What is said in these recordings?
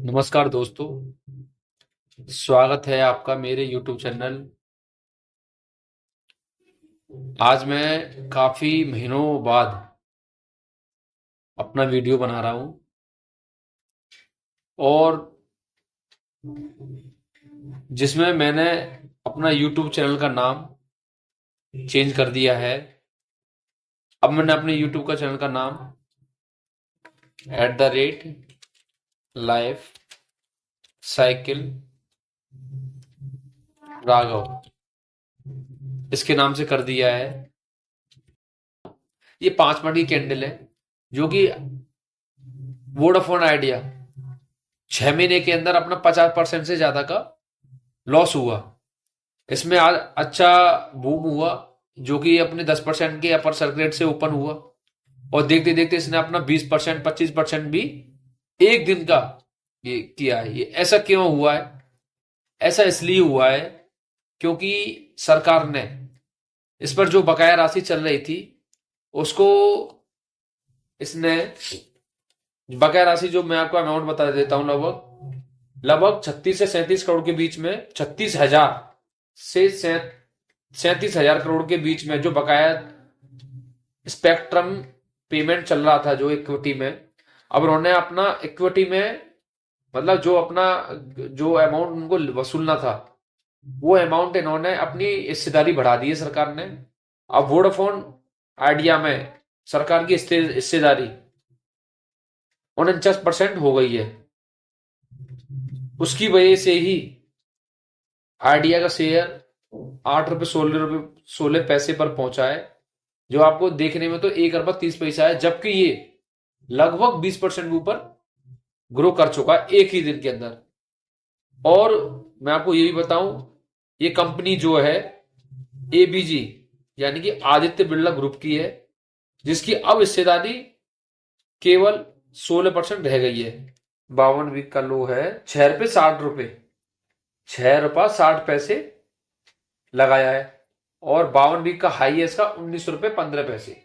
नमस्कार दोस्तों, स्वागत है आपका मेरे YouTube चैनल। आज मैं काफ़ी महीनों बाद अपना वीडियो बना रहा हूँ और जिसमें मैंने अपना YouTube चैनल का नाम चेंज कर दिया है। अब मैंने अपने YouTube का चैनल का नाम @लाइफ साइकिल राघव इसके नाम से कर दिया है। ये 5 मिनट की कैंडल है जो कि वोडाफोन आइडिया 6 महीने के अंदर अपना 50% से ज्यादा का लॉस हुआ। इसमें आज अच्छा बूम हुआ जो कि अपने 10% के अपर सर्कुलेट से ओपन हुआ और देखते देखते इसने अपना 20% 25% भी एक दिन का ये किया है। ये ऐसा क्यों हुआ है? ऐसा इसलिए हुआ है क्योंकि सरकार ने इस पर जो बकाया राशि चल रही थी उसको इसने बकाया राशि जो मैं आपको अमाउंट बता देता हूं, लगभग लगभग 36 से 37 करोड़ के बीच में, 36,000 से 37,000 करोड़ के बीच में जो बकाया स्पेक्ट्रम पेमेंट चल रहा था जो इक्विटी में। अब उन्होंने अपना इक्विटी में मतलब जो अपना जो अमाउंट उनको वसूलना था वो अमाउंट इन्होंने अपनी हिस्सेदारी बढ़ा दी है सरकार ने। अब वोडाफोन आइडिया में सरकार की हिस्सेदारी 49% हो गई है। उसकी वजह से ही आइडिया का शेयर 8 रुपये 16 पैसे पर पहुंचा है, जो आपको देखने में तो 1 अरब 30 पैसा है, जबकि ये लगभग 20% ऊपर ग्रो कर चुका है एक ही दिन के अंदर। और मैं आपको ये भी बताऊं, ये कंपनी जो है एबीजी यानी कि आदित्य बिरला ग्रुप की है, जिसकी अब हिस्सेदारी केवल 16% रह गई है। 52 वीक का लो है 6 रुपये 60 रुपये, 6 रुपये 60 पैसे लगाया है। और 52 वीक का हाई है इसका 19 रुपये 15 पैसे।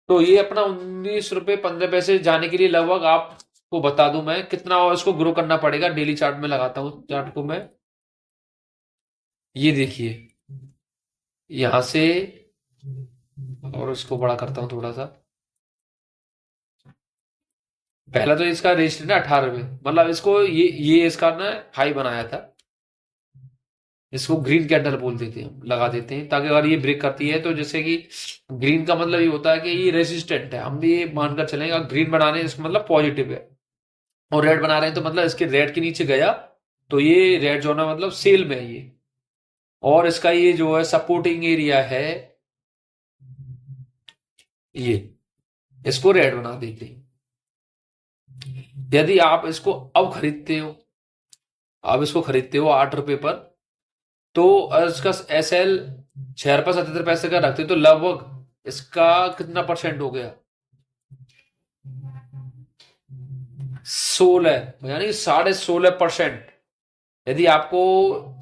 तो ये अपना 19 रुपये 15 पैसे जाने के लिए लगभग आपको बता दूं मैं कितना और इसको ग्रो करना पड़ेगा। डेली चार्ट में लगाता हूं चार्ट को मैं, ये देखिए यहां से, और इसको बड़ा करता हूं थोड़ा सा। पहला तो इसका रजिस्टर ना 18 रुपये, मतलब इसको ये इसका ना हाई बनाया था। इसको ग्रीन कैंडल बोल देते हैं, लगा देते हैं, ताकि अगर ये ब्रेक करती है तो जैसे कि ग्रीन का मतलब ये होता है कि ये रेसिस्टेंट है, हम भी ये मानकर चलेंगे। ग्रीन बनाने इसका मतलब पॉजिटिव है, और रेड बना रहे हैं तो मतलब इसके रेड के नीचे गया तो ये रेड जोन है, मतलब सेल में है ये। और इसका ये जो है सपोर्टिंग एरिया है, ये इसको रेड बना देते हैं। यदि आप इसको अब खरीदते हो, आप इसको खरीदते हो 8 रुपए पर, तो इसका SL 6 रुपये 77 पैसे का रखते तो लगभग इसका कितना परसेंट हो गया? 16, यानी 16.5%। यदि आपको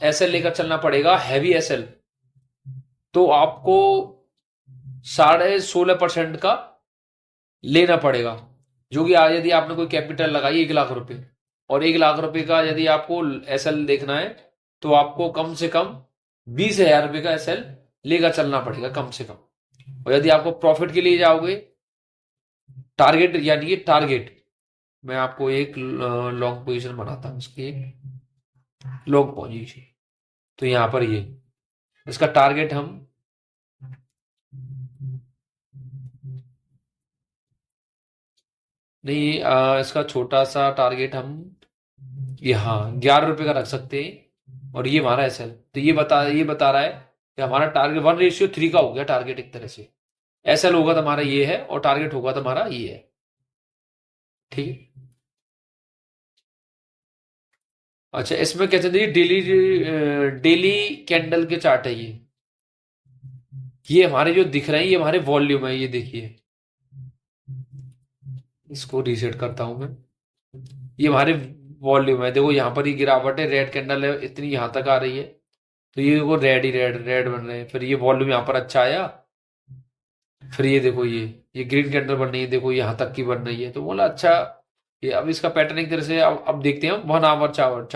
SL लेकर चलना पड़ेगा, हैवी SL, तो आपको 16.5% का लेना पड़ेगा। जो कि यदि आपने कोई कैपिटल लगाई 1 लाख रुपए, और 1 लाख रुपए का यदि आपको SL देखना है तो आपको कम से कम 20,000 रुपए का SL लेकर चलना पड़ेगा कम से कम। और यदि आपको प्रॉफिट के लिए जाओगे, टारगेट यानी कि टारगेट, मैं आपको एक लॉन्ग पोजीशन बनाता हूं इसकी, लॉन्ग पोजीशन। तो यहां पर ये इसका टारगेट हम नहीं, इसका छोटा सा टारगेट हम यहाँ 11 रुपए का रख सकते हैं। और ये हमारा SL, तो ये बता रहा है कि हमारा टारगेट 1:3 का हो गया टारगेट एक तरह से। SL होगा तो हमारा ये है और टारगेट होगा तो हमारा ये है। ठीक है। अच्छा, इसमें क्या चलता है? डेली डेली कैंडल के चार्ट है ये हमारे जो दिख रहे हैं ये हमारे वॉल्यूम है, ये देखिए। इसको रीसेट करता हूं मैं। ये हमारे वॉल्यूम है, देखो यहाँ पर ही गिरावट है, रेड कैंडल है, इतनी यहाँ तक आ रही है, तो ये देखो रेड ही रेड रेड बन रहे हैं। फिर ये वॉल्यूम यहाँ पर अच्छा आया, फिर ये देखो ये ग्रीन कैंडल बन रही है, देखो यहाँ तक की बन रही है, तो बोला अच्छा ये अब इसका पैटर्न एक तरह से अब देखते हैं 1 आवर चार्ट।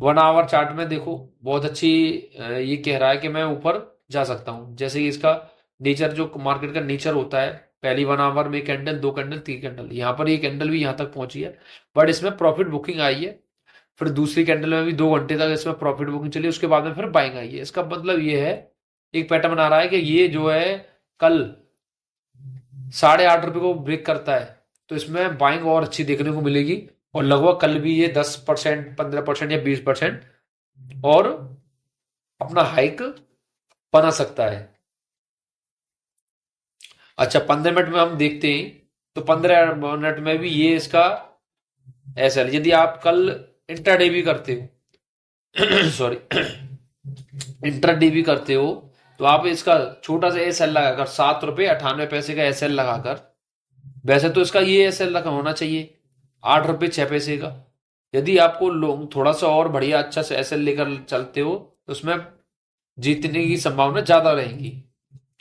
1 आवर चार्ट में देखो बहुत अच्छी ये कह रहा है कि मैं ऊपर जा सकता हूं। जैसे कि इसका नेचर, जो मार्केट का नेचर होता है, पहली 1 आवर में कैंडल, 2 कैंडल, 3 कैंडल, यहाँ पर ये कैंडल भी यहाँ तक पहुंची है, बट इसमें प्रॉफिट बुकिंग आई है। फिर दूसरी कैंडल में भी 2 घंटे तक इसमें प्रॉफिट बुकिंग चली, उसके बाद में फिर बाइंग आई है। इसका मतलब ये है, एक पैटर्न बना रहा है कि ये जो है कल 8.5 रुपए को ब्रेक करता है तो इसमें बाइंग और अच्छी देखने को मिलेगी, और लगभग कल भी ये 10%, 15% या 20% और अपना हाइक बना सकता है। अच्छा, 15 मिनट में हम देखते हैं, तो 15 मिनट में भी ये इसका ऐसा है। यदि आप कल इंट्राडे भी करते हो सॉरी इंट्राडे भी करते हो, तो आप इसका छोटा सा एस एल लगाकर, 7 रुपए 98 पैसे का एस एल लगाकर, वैसे तो इसका ये एस एल होना चाहिए 8 रुपए 6 पैसे का। यदि आपको लोग थोड़ा सा और बढ़िया अच्छा सा एस एल लेकर चलते हो तो उसमें जीतने की संभावना ज्यादा रहेगी।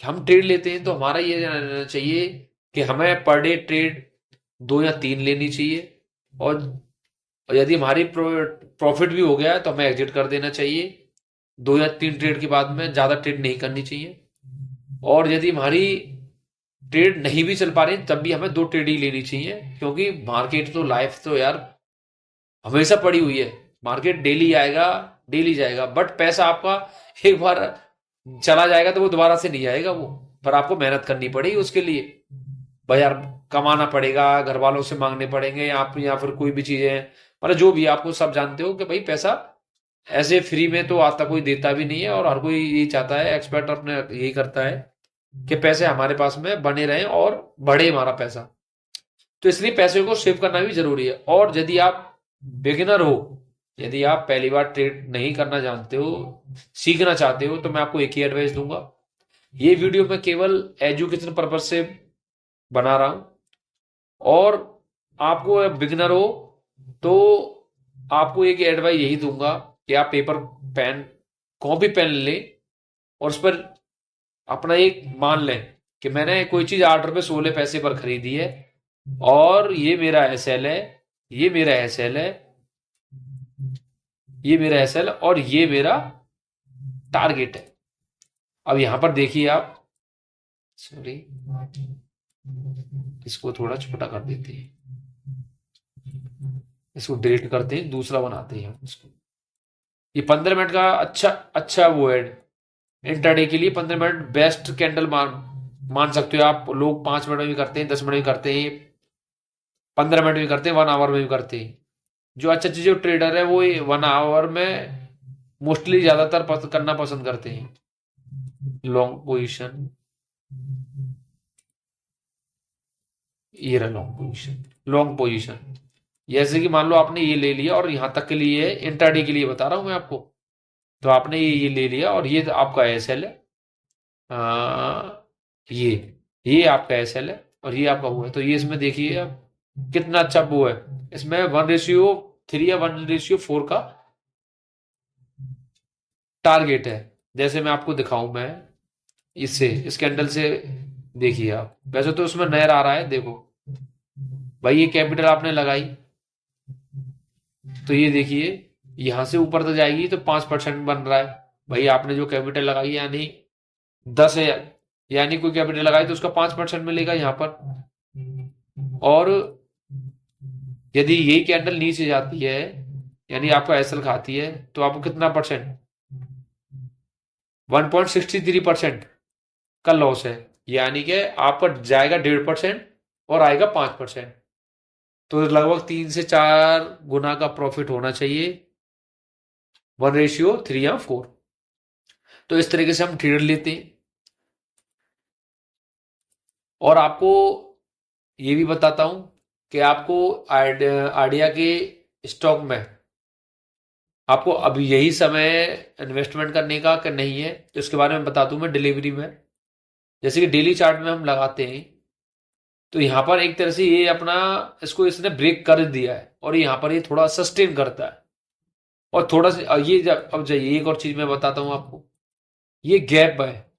हम ट्रेड लेते हैं तो हमारा ये रहना चाहिए कि हमें पर डे ट्रेड 2 या 3 लेनी चाहिए, और यदि हमारी प्रॉफिट भी हो गया है तो हमें एग्जिट कर देना चाहिए। 2 या 3 ट्रेड के बाद में ज्यादा ट्रेड नहीं करनी चाहिए। और यदि हमारी ट्रेड नहीं भी चल पा रही तब भी हमें 2 ट्रेड ही लेनी चाहिए, क्योंकि मार्केट तो लाइफ तो यार हमेशा पड़ी हुई है। मार्केट डेली आएगा डेली जाएगा, बट पैसा आपका एक बार चला जाएगा तो वो दोबारा से नहीं आएगा वो, पर आपको मेहनत करनी पड़ेगी उसके लिए। भाई यार, कमाना पड़ेगा, घर वालों से मांगने पड़ेंगे, आप या फिर कोई भी चीजें, मतलब जो भी आपको सब जानते हो कि भाई पैसा ऐसे फ्री में तो आता कोई देता भी नहीं है, और हर कोई यही चाहता है, एक्सपर्ट अपने यही करता है कि पैसे हमारे पास में बने रहें और बढ़े हमारा पैसा। तो इसलिए पैसे को सेव करना भी जरूरी है। और यदि आप बिगिनर हो, यदि आप पहली बार ट्रेड नहीं करना जानते हो, सीखना चाहते हो, तो मैं आपको एक ही एडवाइस दूंगा। ये वीडियो मैं केवल एजुकेशन पर्पज से बना रहा हूं, और आपको बिगिनर हो तो आपको एक एडवाइस यही दूंगा कि आप पेपर पेन, कॉपी पेन लें, और उस पर अपना एक मान लें कि मैंने कोई चीज 8 रुपए 16 पैसे पर खरीदी है, और ये मेरा एस एल है, ये मेरा एस एल है, ये मेरा एस एल, और ये मेरा टारगेट है। अब यहां पर देखिए आप, सॉरी इसको थोड़ा छोटा कर देते हैं, इसको डिलीट करते हैं, दूसरा बनाते हैं हम इसको। ये 15 मिनट का अच्छा अच्छा वो है इंट्राडे के लिए। 15 मिनट बेस्ट कैंडल मान सकते हो आप। लोग 5 मिनट में भी करते हैं, 10 मिनट में करते हैं, 15 मिनट में करते हैं, 1 आवर में भी करते हैं। जो अच्छा अच्छे जो ट्रेडर है वो 1 आवर में मोस्टली ज्यादातर करना पसंद करते हैं लॉन्ग पोजीशन। ये रहा लॉन्ग पोजीशन, लॉन्ग पोजीशन। जैसे कि मान लो आपने ये ले लिया, और यहां तक के लिए इंट्राडे के लिए बता रहा हूं मैं आपको, तो आपने ये ले लिया, और ये आपका एस एल है, ये आपका एस एल है, और ये आपका वो है। तो ये इसमें देखिए आप कितना अच्छा वो है, इसमें 1:3 या 1:4 का टारगेट है। जैसे मैं आपको दिखाऊं, मैं इससे इस कैंडल से देखिए आप, वैसे तो उसमें नहर आ रहा है, देखो भाई ये कैपिटल आपने लगाई, तो ये देखिए यहां से ऊपर तक जाएगी तो 5% बन रहा है। भाई आपने जो कैपिटल लगाई, यानी 10 है, यानी कोई कैपिटल लगाई तो उसका 5% मिलेगा यहाँ पर। और यदि यही कैंडल नीचे जाती है, यानी आपका एसएल खाती है, तो आपको कितना परसेंट, 1.63% का लॉस है। यानी कि आपका जाएगा 1.5% और आएगा 5%, तो लगभग 3 से 4 गुना का प्रॉफिट होना चाहिए, 1:3 या 4। तो इस तरीके से हम ट्रेड लेते हैं। और आपको ये भी बताता हूं कि आपको आइडिया के स्टॉक में आपको अभी यही समय इन्वेस्टमेंट करने का कि नहीं है, तो इसके बारे में बता दूं मैं डिलीवरी में। जैसे कि डेली चार्ट में हम लगाते हैं, तो यहां पर एक तरह से ये अपना इसको इसने ब्रेक कर दिया है, और यहां पर ये थोड़ा सस्टेन करता है, और थोड़ा सा ये अब जाइए एक और चीज मैं बताता हूं आपको। ये गैप है,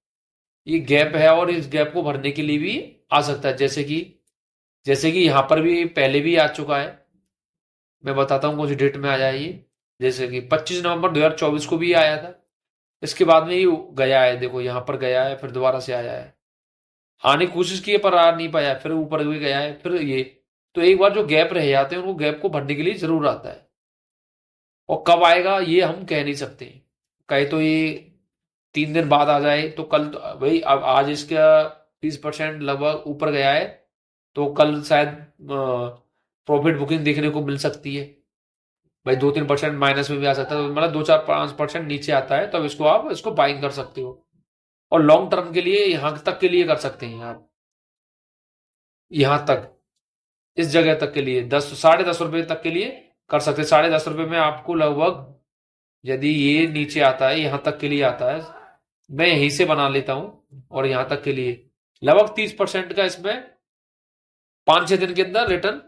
ये गैप है, और इस गैप को भरने के लिए भी आ सकता है। जैसे कि जैसे कि यहाँ पर भी पहले भी आ चुका है, मैं बताता हूँ कुछ डेट में आ जाए ये। जैसे कि 25 नवंबर 2024 को भी आया था, इसके बाद में ये गया है, देखो यहाँ पर गया है, फिर दोबारा से आया है, आने की कोशिश की है पर आ नहीं पाया, फिर ऊपर भी गया है, फिर ये। तो एक बार जो गैप रह जाते हैं उनको गैप को भरने के लिए जरूर आता है, और कब आएगा ये हम कह नहीं सकते। कहे तो ये 3 दिन बाद आ जाए, तो कल भाई अब आज इसका 30% लगभग ऊपर गया है, तो कल शायद प्रॉफिट बुकिंग देखने को मिल सकती है। भाई 2-3% माइनस में भी आ सकता है, तो मतलब 2-4-5% नीचे आता है, तब इसको आप इसको बाइंग कर सकते हो। और लॉन्ग टर्म के लिए यहां तक के लिए कर सकते हैं आप, यहां तक, इस जगह तक के लिए 10-10.5 रुपए तक के लिए कर सकते हैं। 10.5 रुपए में आपको लगभग, यदि ये नीचे आता है, यहां तक के लिए आता है, मैं यहीं से बना लेता हूं, और यहां तक के लिए लगभग 30% का इसमें 5-6 दिन के अंदर रिटर्न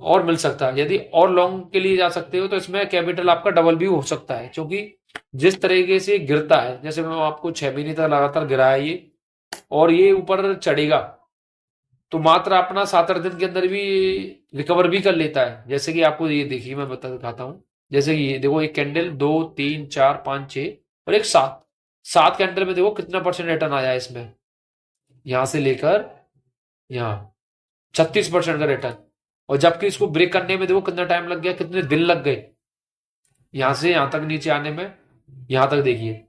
और मिल सकता है। यदि और लॉन्ग के लिए जा सकते हो तो इसमें कैपिटल आपका डबल भी हो सकता है, क्योंकि जिस तरीके से गिरता है, जैसे मैं आपको 6 महीने तक लगातार गिरा है ये, और ये ऊपर चढ़ेगा, तो मात्र अपना 7-8 दिन के अंदर भी रिकवर भी कर लेता है। जैसे कि आपको ये देखिए, मैं बता दिखाता हूं। जैसे कि ये देखो, एक कैंडल, 2, 3, 4, 5, 6 और एक 7 कैंडल में देखो कितना परसेंट रिटर्न आया है इसमें, यहां से लेकर यहां 36% का रिटर्न। और जबकि इसको ब्रेक करने में देखो कितना टाइम लग गया, कितने दिन लग गए, यहां से यहां तक नीचे आने में। यहां तक देखिए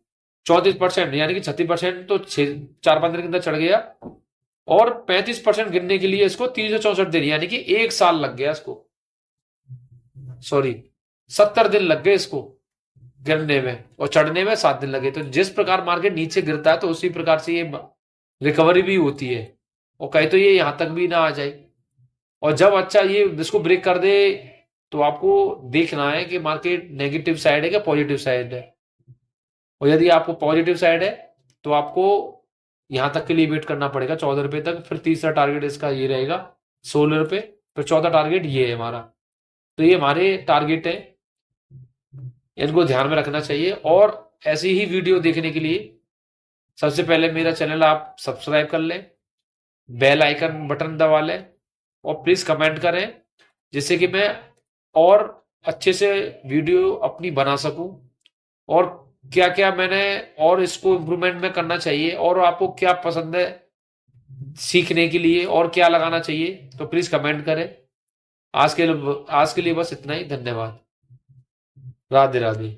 34%, यानी कि 36% तो 4-5 दिन के अंदर चढ़ गया, और 35% गिरने के लिए इसको 364 दिन, यानी कि 1 साल लग गया इसको, सॉरी 70 दिन लग गए इसको गिरने में, और चढ़ने में 7 दिन लगे। तो जिस प्रकार मार्केट नीचे गिरता है, तो उसी प्रकार से ये रिकवरी भी होती है, और कहे तो ये यहां तक भी ना आ जाए। और जब अच्छा ये इसको ब्रेक कर दे, तो आपको देखना है कि मार्केट नेगेटिव साइड है क्या पॉजिटिव साइड है। और यदि आपको पॉजिटिव साइड है, तो आपको यहां तक के लिए वेट करना पड़ेगा 14 रुपए तक। फिर तीसरा टारगेट इसका ये रहेगा 16 रुपए, फिर चौथा टारगेट ये है हमारा। तो ये हमारे टारगेट है, इनको ध्यान में रखना चाहिए। और ऐसी ही वीडियो देखने के लिए सबसे पहले मेरा चैनल आप सब्सक्राइब कर लें, बेल आइकन बटन दबा लें, और प्लीज कमेंट करें, जिससे कि मैं और अच्छे से वीडियो अपनी बना सकूं, और क्या क्या मैंने और इसको इम्प्रूवमेंट में करना चाहिए, और आपको क्या पसंद है सीखने के लिए, और क्या लगाना चाहिए, तो प्लीज कमेंट करें। आज के लिए बस इतना ही। धन्यवाद। राधे राधे।